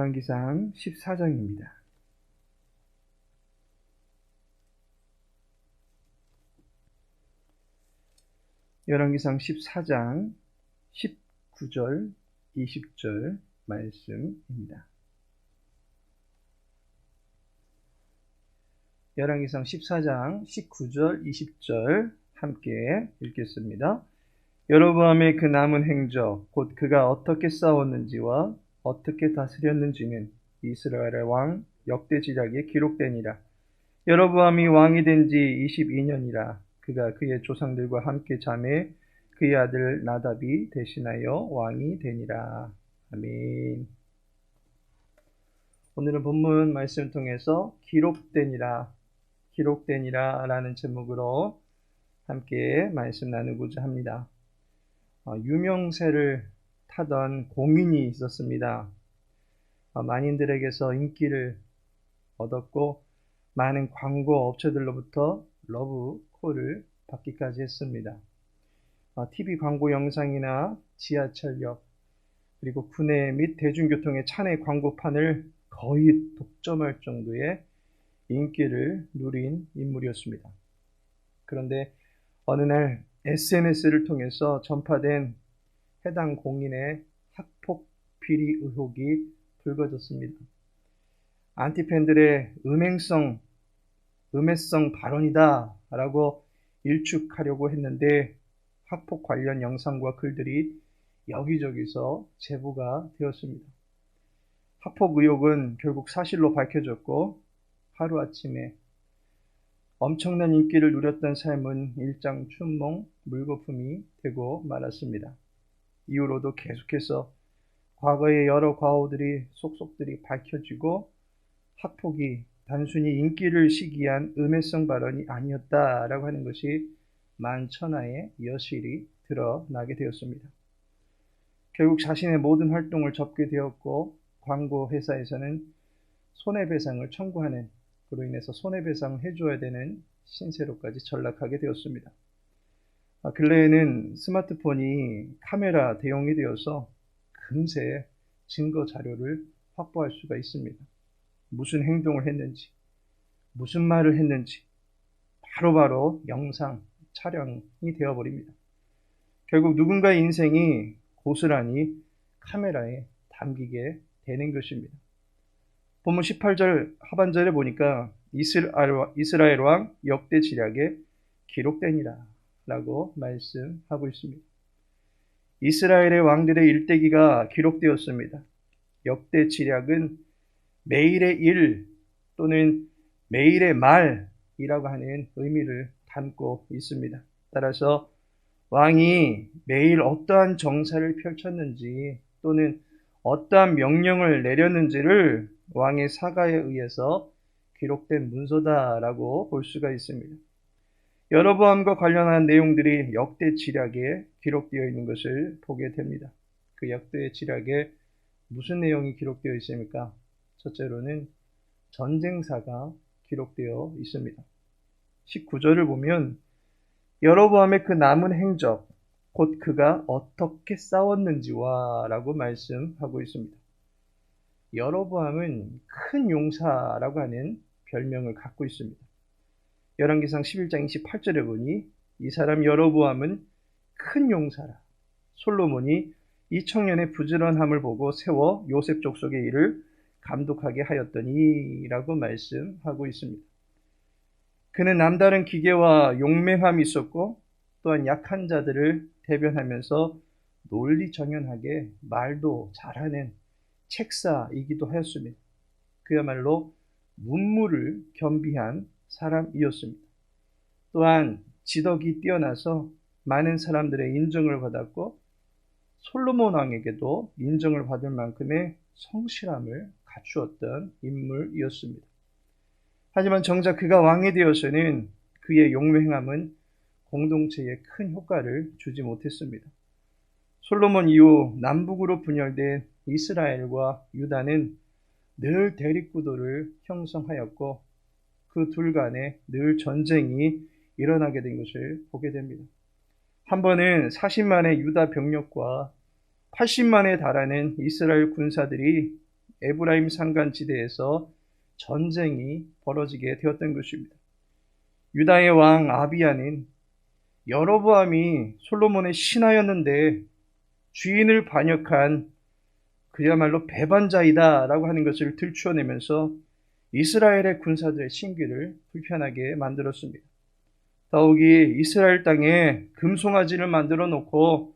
열왕기상 14장입니다. 열왕기상 14장 19절, 20절 말씀입니다. 열왕기상 14장 19절, 20절 함께 읽겠습니다. 여로보암의 그 남은 행적, 곧 그가 어떻게 싸웠는지와 어떻게 다스렸는지는 이스라엘의 왕 역대지략에 기록되니라. 여로보암이 왕이 된 지 22년이라. 그가 그의 조상들과 함께 잠에 그의 아들 나답이 대신하여 왕이 되니라. 아멘. 오늘은 본문 말씀을 통해서 기록되니라 라는 제목으로 함께 말씀 나누고자 합니다. 유명세를 타던 공인이 있었습니다. 만인들에게서 인기를 얻었고 많은 광고 업체들로부터 러브콜을 받기까지 했습니다. TV 광고 영상이나 지하철역 그리고 구내 및 대중교통의 차내 광고판을 거의 독점할 정도의 인기를 누린 인물이었습니다. 그런데 어느 날 SNS를 통해서 전파된 해당 공인의 학폭 비리 의혹이 불거졌습니다. 안티팬들의 음해성 발언이다 라고 일축하려고 했는데 학폭 관련 영상과 글들이 여기저기서 제보가 되었습니다. 학폭 의혹은 결국 사실로 밝혀졌고 하루아침에 엄청난 인기를 누렸던 삶은 일장춘몽 물거품이 되고 말았습니다. 이후로도 계속해서 과거의 여러 과오들이 속속들이 밝혀지고 학폭이 단순히 인기를 시기한 음해성 발언이 아니었다라고 하는 것이 만천하의 여실히 드러나게 되었습니다. 결국 자신의 모든 활동을 접게 되었고 광고 회사에서는 손해배상을 청구하는, 그로 인해서 손해배상을 해줘야 되는 신세로까지 전락하게 되었습니다. 근래에는 스마트폰이 카메라 대용이 되어서 금세 증거 자료를 확보할 수가 있습니다. 무슨 행동을 했는지, 무슨 말을 했는지 바로바로 영상 촬영이 되어버립니다. 결국 누군가의 인생이 고스란히 카메라에 담기게 되는 것입니다. 본문 18절 하반절에 보니까 이스라엘 왕 역대지략에 기록되니라 라고 말씀하고 있습니다. 이스라엘의 왕들의 일대기가 기록되었습니다. 역대지략은 매일의 일 또는 매일의 말이라고 하는 의미를 담고 있습니다. 따라서 왕이 매일 어떠한 정사를 펼쳤는지 또는 어떠한 명령을 내렸는지를 왕의 사가에 의해서 기록된 문서다라고 볼 수가 있습니다. 여로보암과 관련한 내용들이 역대지략에 기록되어 있는 것을 보게 됩니다. 그 역대지략에 무슨 내용이 기록되어 있습니까? 첫째로는 전쟁사가 기록되어 있습니다. 19절을 보면 여로보암의 그 남은 행적, 곧 그가 어떻게 싸웠는지와 라고 말씀하고 있습니다. 여로보암은 큰 용사라고 하는 별명을 갖고 있습니다. 열왕기상 11장 28절에 보니 이 사람 여로보암은 큰 용사라. 솔로몬이 이 청년의 부지런함을 보고 세워 요셉 족속의 일을 감독하게 하였더니 라고 말씀하고 있습니다. 그는 남다른 기계와 용맹함이 있었고 또한 약한 자들을 대변하면서 논리정연하게 말도 잘하는 책사이기도 하였습니다. 그야말로 문무를 겸비한 사람이었습니다. 또한 지덕이 뛰어나서 많은 사람들의 인정을 받았고 솔로몬 왕에게도 인정을 받을 만큼의 성실함을 갖추었던 인물이었습니다. 하지만 정작 그가 왕이 되어서는 그의 용맹함은 공동체에 큰 효과를 주지 못했습니다. 솔로몬 이후 남북으로 분열된 이스라엘과 유다는 늘 대립구도를 형성하였고 그 둘 간에 늘 전쟁이 일어나게 된 것을 보게 됩니다. 한 번은 40만의 유다 병력과 80만에 달하는 이스라엘 군사들이 에브라임 산간지대에서 전쟁이 벌어지게 되었던 것입니다. 유다의 왕 아비야는 여로보암이 솔로몬의 신하였는데 주인을 반역한 그야말로 배반자이다라고 하는 것을 들추어내면서 이스라엘의 군사들의 신기를 불편하게 만들었습니다. 더욱이 이스라엘 땅에 금송아지를 만들어 놓고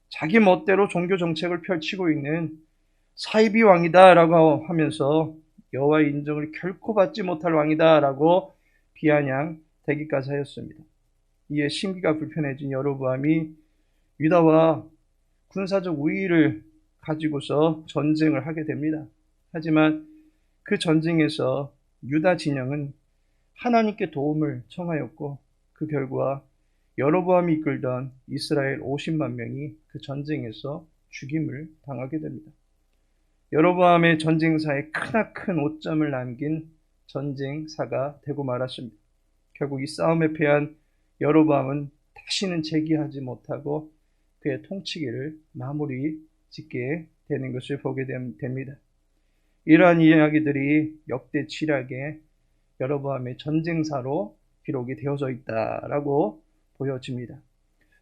자기 멋대로 종교 정책을 펼치고 있는 사이비 왕이다라고 하면서 여호와의 인정을 결코 받지 못할 왕이다라고 비아냥대기까지 하였습니다. 이에 심기가 불편해진 여로보암이 유다와 군사적 우위를 가지고서 전쟁을 하게 됩니다. 하지만 그 전쟁에서 유다 진영은 하나님께 도움을 청하였고 그 결과 여로보암이 이끌던 이스라엘 50만 명이 그 전쟁에서 죽임을 당하게 됩니다. 여로보암의 전쟁사에 크나큰 오점을 남긴 전쟁사가 되고 말았습니다. 결국 이 싸움에 패한 여로보암은 다시는 재기하지 못하고 그의 통치기를 마무리 짓게 되는 것을 보게 됩니다. 이러한 이야기들이 역대 칠학에 여로보암의 전쟁사로 기록이 되어져 있다라고 보여집니다.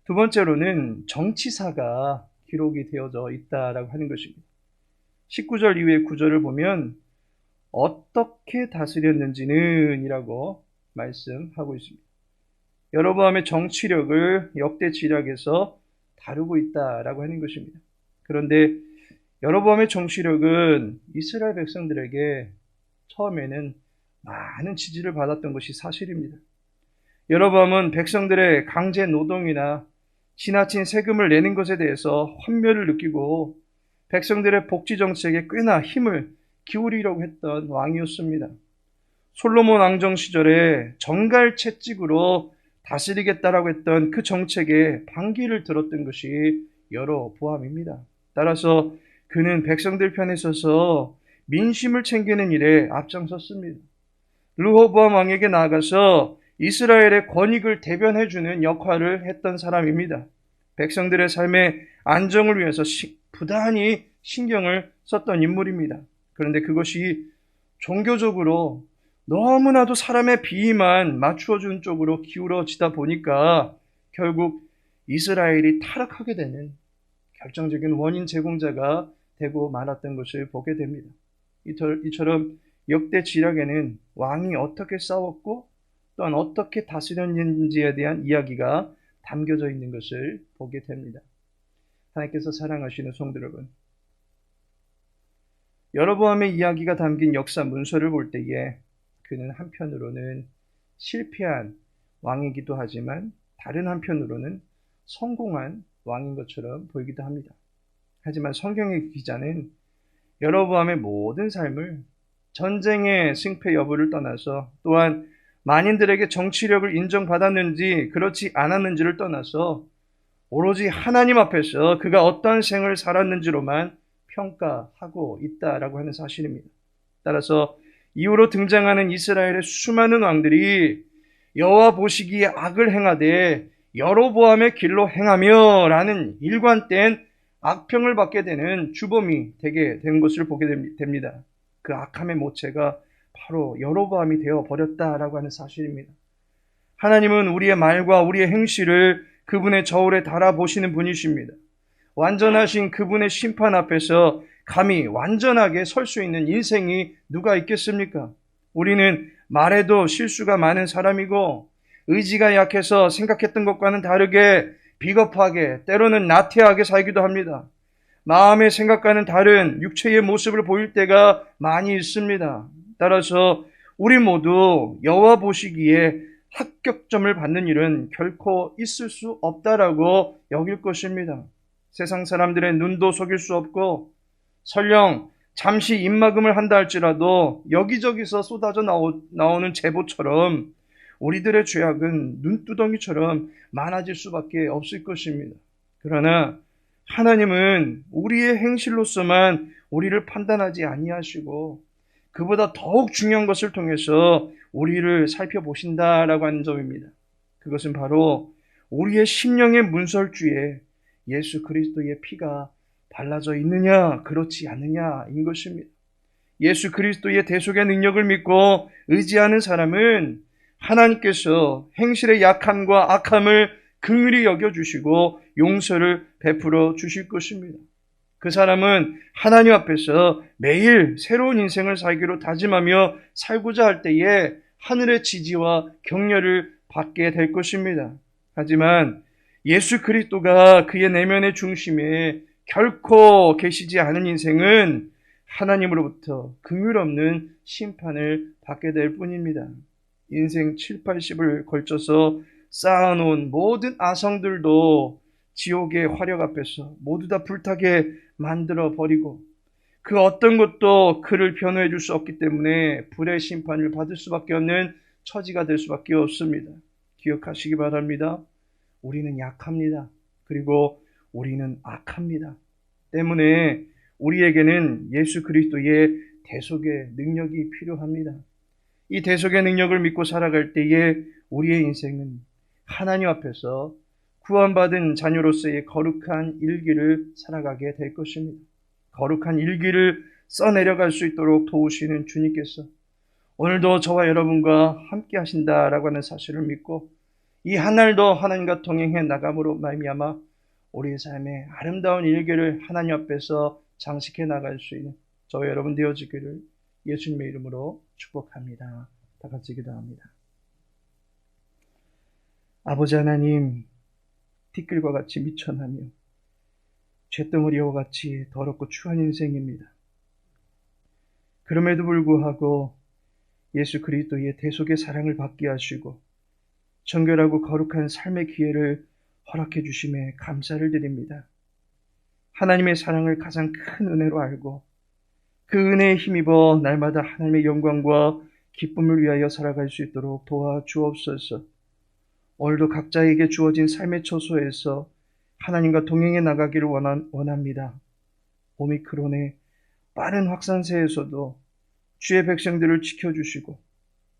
두 번째로는 정치사가 기록이 되어져 있다라고 하는 것입니다. 19절 이후의 구절을 보면 어떻게 다스렸는지는 이라고 말씀하고 있습니다. 여로보암의 정치력을 역대 칠학에서 다루고 있다라고 하는 것입니다. 그런데 여로보암의 정치력은 이스라엘 백성들에게 처음에는 많은 지지를 받았던 것이 사실입니다. 여로보암은 백성들의 강제 노동이나 지나친 세금을 내는 것에 대해서 환멸을 느끼고 백성들의 복지 정책에 꽤나 힘을 기울이려고 했던 왕이었습니다. 솔로몬 왕정 시절에 정갈 채찍으로 다스리겠다라고 했던 그 정책에 반기를 들었던 것이 여로보암입니다. 따라서 그는 백성들 편에 서서 민심을 챙기는 일에 앞장섰습니다. 르호보암 왕에게 나아가서 이스라엘의 권익을 대변해주는 역할을 했던 사람입니다. 백성들의 삶의 안정을 위해서 부단히 신경을 썼던 인물입니다. 그런데 그것이 종교적으로 너무나도 사람의 비위만 맞추어준 쪽으로 기울어지다 보니까 결국 이스라엘이 타락하게 되는 결정적인 원인 제공자가 되고 말았던 것을 보게 됩니다. 이처럼 역대 지략에는 왕이 어떻게 싸웠고 또한 어떻게 다스렸는지에 대한 이야기가 담겨져 있는 것을 보게 됩니다. 하나님께서 사랑하시는 성도 여러분, 여로보암의 이야기가 담긴 역사 문서를 볼 때에 그는 한편으로는 실패한 왕이기도 하지만 다른 한편으로는 성공한 왕인 것처럼 보이기도 합니다. 하지만 성경의 기자는 여로보암의 모든 삶을 전쟁의 승패 여부를 떠나서 또한 만인들에게 정치력을 인정받았는지 그렇지 않았는지를 떠나서 오로지 하나님 앞에서 그가 어떠한 생을 살았는지로만 평가하고 있다라고 하는 사실입니다. 따라서 이후로 등장하는 이스라엘의 수많은 왕들이 여호와 보시기에 악을 행하되 여로보암의 길로 행하며 라는 일관된 악평을 받게 되는 주범이 되게 된 것을 보게 됩니다. 그 악함의 모체가 바로 여로보암이 되어버렸다라고 하는 사실입니다. 하나님은 우리의 말과 우리의 행실을 그분의 저울에 달아보시는 분이십니다. 완전하신 그분의 심판 앞에서 감히 완전하게 설 수 있는 인생이 누가 있겠습니까? 우리는 말에도 실수가 많은 사람이고 의지가 약해서 생각했던 것과는 다르게 비겁하게 때로는 나태하게 살기도 합니다. 마음의 생각과는 다른 육체의 모습을 보일 때가 많이 있습니다. 따라서 우리 모두 여호와 보시기에 합격점을 받는 일은 결코 있을 수 없다라고 여길 것입니다. 세상 사람들의 눈도 속일 수 없고 설령 잠시 입막음을 한다 할지라도 여기저기서 쏟아져 나오는 제보처럼 우리들의 죄악은 눈두덩이처럼 많아질 수밖에 없을 것입니다. 그러나 하나님은 우리의 행실로서만 우리를 판단하지 아니하시고 그보다 더욱 중요한 것을 통해서 우리를 살펴보신다라고 하는 점입니다. 그것은 바로 우리의 심령의 문설주에 예수 그리스도의 피가 발라져 있느냐 그렇지 않느냐인 것입니다. 예수 그리스도의 대속의 능력을 믿고 의지하는 사람은 하나님께서 행실의 약함과 악함을 긍휼히 여겨주시고 용서를 베풀어 주실 것입니다. 그 사람은 하나님 앞에서 매일 새로운 인생을 살기로 다짐하며 살고자 할 때에 하늘의 지지와 격려를 받게 될 것입니다. 하지만 예수 그리스도가 그의 내면의 중심에 결코 계시지 않은 인생은 하나님으로부터 긍휼 없는 심판을 받게 될 뿐입니다. 인생 7, 80을 걸쳐서 쌓아놓은 모든 아성들도 지옥의 화력 앞에서 모두 다 불타게 만들어 버리고 그 어떤 것도 그를 변호해 줄 수 없기 때문에 불의 심판을 받을 수밖에 없는 처지가 될 수밖에 없습니다. 기억하시기 바랍니다. 우리는 약합니다. 그리고 우리는 악합니다. 때문에 우리에게는 예수 그리스도의 대속의 능력이 필요합니다. 이 대속의 능력을 믿고 살아갈 때에 우리의 인생은 하나님 앞에서 구원받은 자녀로서의 거룩한 일기를 살아가게 될 것입니다. 거룩한 일기를 써내려갈 수 있도록 도우시는 주님께서 오늘도 저와 여러분과 함께 하신다라고 하는 사실을 믿고 이 한 날도 하나님과 동행해 나감으로 말미암아 우리의 삶의 아름다운 일기를 하나님 앞에서 장식해 나갈 수 있는 저와 여러분 되어지기를 예수님의 이름으로 축복합니다. 다 같이 기도합니다. 아버지 하나님, 티끌과 같이 미천하며 잿덩어리와 같이 더럽고 추한 인생입니다. 그럼에도 불구하고 예수 그리스도의 대속의 사랑을 받게 하시고 정결하고 거룩한 삶의 기회를 허락해 주심에 감사를 드립니다. 하나님의 사랑을 가장 큰 은혜로 알고 그 은혜에 힘입어 날마다 하나님의 영광과 기쁨을 위하여 살아갈 수 있도록 도와주옵소서. 오늘도 각자에게 주어진 삶의 처소에서 하나님과 동행해 나가기를 원합니다. 오미크론의 빠른 확산세에서도 주의 백성들을 지켜주시고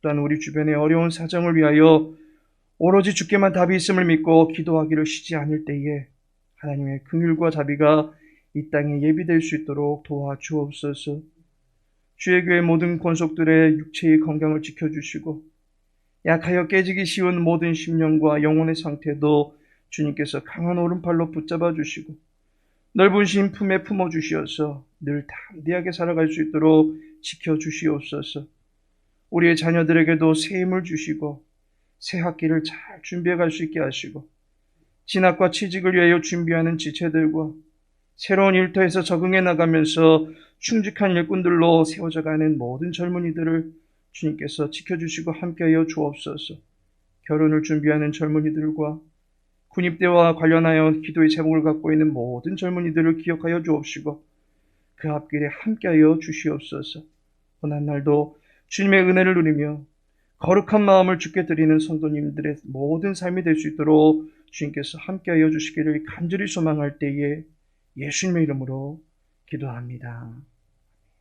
또한 우리 주변의 어려운 사정을 위하여 오로지 주께만 답이 있음을 믿고 기도하기를 쉬지 않을 때에 하나님의 긍휼과 자비가 이 땅에 예비될 수 있도록 도와주옵소서. 주의 교회 모든 권속들의 육체의 건강을 지켜주시고 약하여 깨지기 쉬운 모든 심령과 영혼의 상태도 주님께서 강한 오른팔로 붙잡아 주시고 넓은 심 품에 품어주시어서 늘 담대하게 살아갈 수 있도록 지켜주시옵소서. 우리의 자녀들에게도 새 힘을 주시고 새 학기를 잘 준비해 갈 수 있게 하시고 진학과 취직을 위하여 준비하는 지체들과 새로운 일터에서 적응해 나가면서 충직한 일꾼들로 세워져가는 모든 젊은이들을 주님께서 지켜주시고 함께하여 주옵소서. 결혼을 준비하는 젊은이들과 군입대와 관련하여 기도의 제목을 갖고 있는 모든 젊은이들을 기억하여 주옵시고 그 앞길에 함께하여 주시옵소서. 오늘 날도 주님의 은혜를 누리며 거룩한 마음을 주께 드리는 성도님들의 모든 삶이 될 수 있도록 주님께서 함께하여 주시기를 간절히 소망할 때에 예수님의 이름으로 기도합니다.